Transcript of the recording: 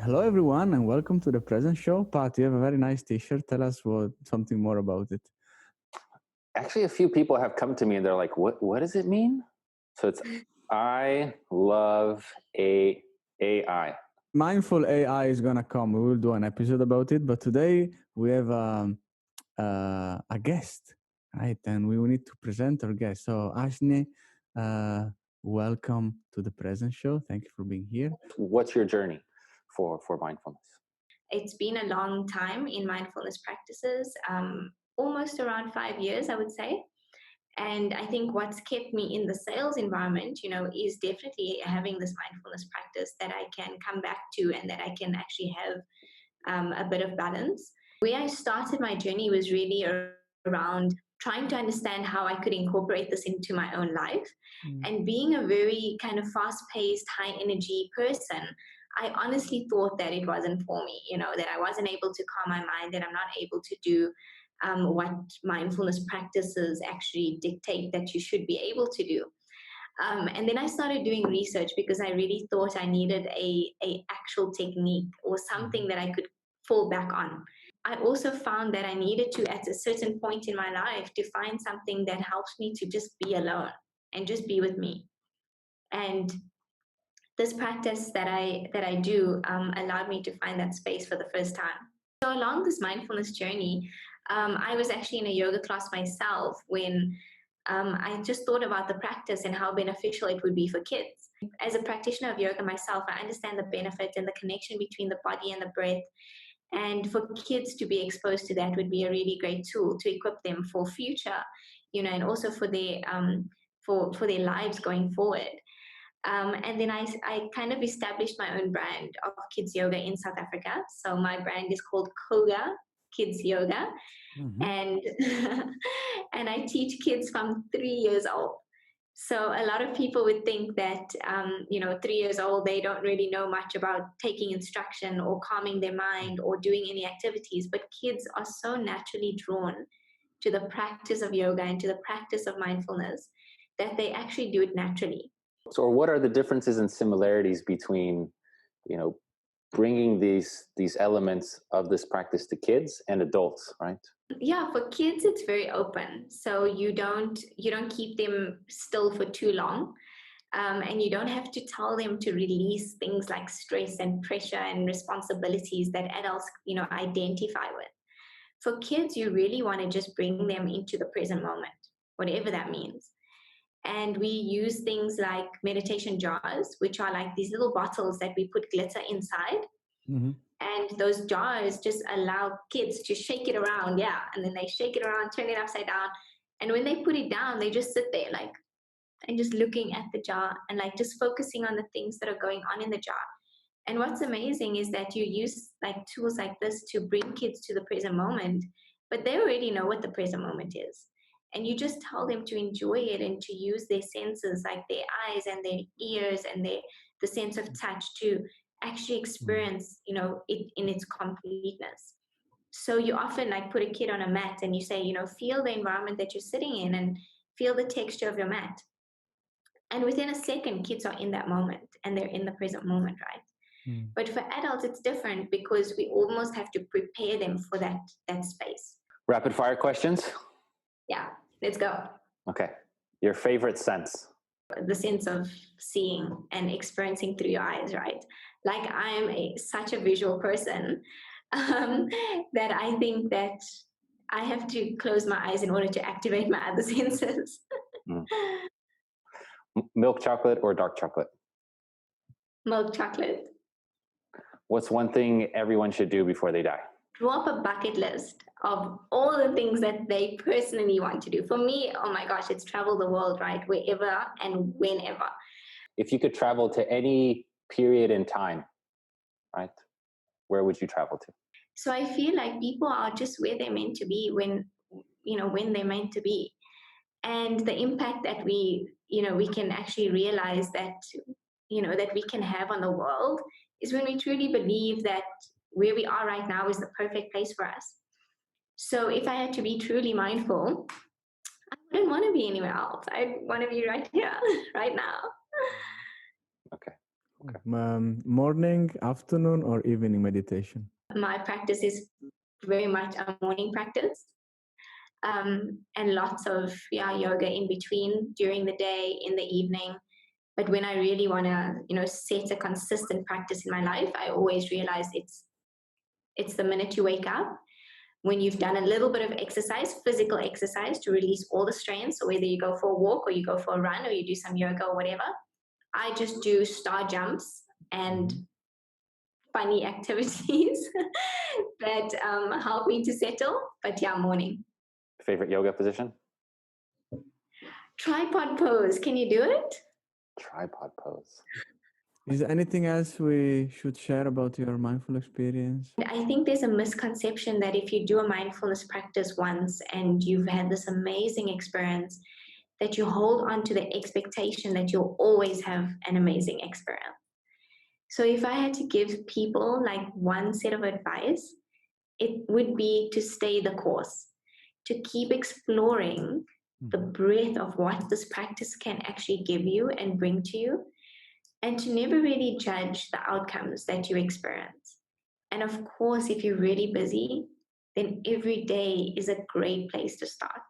Hello, everyone, and welcome to the present show. Pat, you have a very nice T-shirt. Tell us something more about it. Actually, a few people have come to me and they're like, what does it mean? So it's I love AI. Mindful AI is gonna come. We will do an episode about it, but today we have a guest, right? And we will need to present our guest. So, Ashnee, welcome to the present show. Thank you for being here. What's your journey for mindfulness? It's been a long time in mindfulness practices, almost around 5 years, I would say. And I think what's kept me in the sales environment, is definitely having this mindfulness practice that I can come back to and that I can actually have a bit of balance. Where I started my journey was really around trying to understand how I could incorporate this into my own life. And being a very kind of fast-paced, high-energy person, I honestly thought that it wasn't for me, that I wasn't able to calm my mind, that I'm not able to do what mindfulness practices actually dictate that you should be able to do. And then I started doing research because I really thought I needed a actual technique or something that I could fall back on. I also found that I needed to, at a certain point in my life, to find something that helps me to just be alone and just be with me. And this practice that I do allowed me to find that space for the first time. So along this mindfulness journey, I was actually in a yoga class myself when I just thought about the practice and how beneficial it would be for kids. As a practitioner of yoga myself, I understand the benefits and the connection between the body and the breath. And for kids to be exposed to that would be a really great tool to equip them for future, and also for their lives going forward. And then I kind of established my own brand of kids yoga in South Africa. So my brand is called Koga Kids Yoga, and and I teach kids from 3 years old. So a lot of people would think that 3 years old, they don't really know much about taking instruction or calming their mind or doing any activities. But kids are so naturally drawn to the practice of yoga and to the practice of mindfulness that they actually do it naturally. So what are the differences and similarities between, bringing these elements of this practice to kids and adults, right? Yeah, for kids it's very open. So you don't keep them still for too long. And you don't have to tell them to release things like stress and pressure and responsibilities that adults, identify with. For kids, you really want to just bring them into the present moment, whatever that means. And we use things like meditation jars, which are like these little bottles that we put glitter inside. And those jars just allow kids to shake it around. Yeah. And then they shake it around, turn it upside down. And when they put it down, they just sit there and just looking at the jar and just focusing on the things that are going on in the jar. And what's amazing is that you use tools like this to bring kids to the present moment, but they already know what the present moment is. And you just tell them to enjoy it and to use their senses, like their eyes and their ears and the sense of touch, to actually experience, it in its completeness. So you often put a kid on a mat and you say, feel the environment that you're sitting in and feel the texture of your mat. And within a second, kids are in that moment and they're in the present moment, right? But for adults, it's different because we almost have to prepare them for that space. Rapid fire questions? Yeah, let's go. Okay. Your favorite sense? The sense of seeing and experiencing through your eyes, right? I am such a visual person that I think that I have to close my eyes in order to activate my other senses. Milk chocolate or dark chocolate? Milk chocolate. What's one thing everyone should do before they die? Draw up a bucket list of all the things that they personally want to do. For me, oh my gosh, it's travel the world, right? Wherever and whenever. If you could travel to any period in time, right, where would you travel to? So I feel like people are just where they're meant to be when they're meant to be. And the impact that we can actually realize that we can have on the world is when we truly believe that where we are right now is the perfect place for us. So if I had to be truly mindful, I wouldn't want to be anywhere else. I want to be right here, right now. Okay. Morning, afternoon, or evening meditation? My practice is very much a morning practice, and lots of yoga in between during the day, in the evening. But when I really want to, set a consistent practice in my life, I always realize it's the minute you wake up, when you've done a little bit of exercise, physical exercise, to release all the strain. So whether you go for a walk or you go for a run or you do some yoga or whatever, I just do star jumps and funny activities that help me to settle. But yeah, morning. Favorite yoga position? Tripod pose. Can you do it? Tripod pose. Is there anything else we should share about your mindful experience? I think there's a misconception that if you do a mindfulness practice once and you've had this amazing experience, that you hold on to the expectation that you'll always have an amazing experience. So if I had to give people like one set of advice, it would be to stay the course, to keep exploring the breadth of what this practice can actually give you and bring to you, and to never really judge the outcomes that you experience. And of course, if you're really busy, then every day is a great place to start.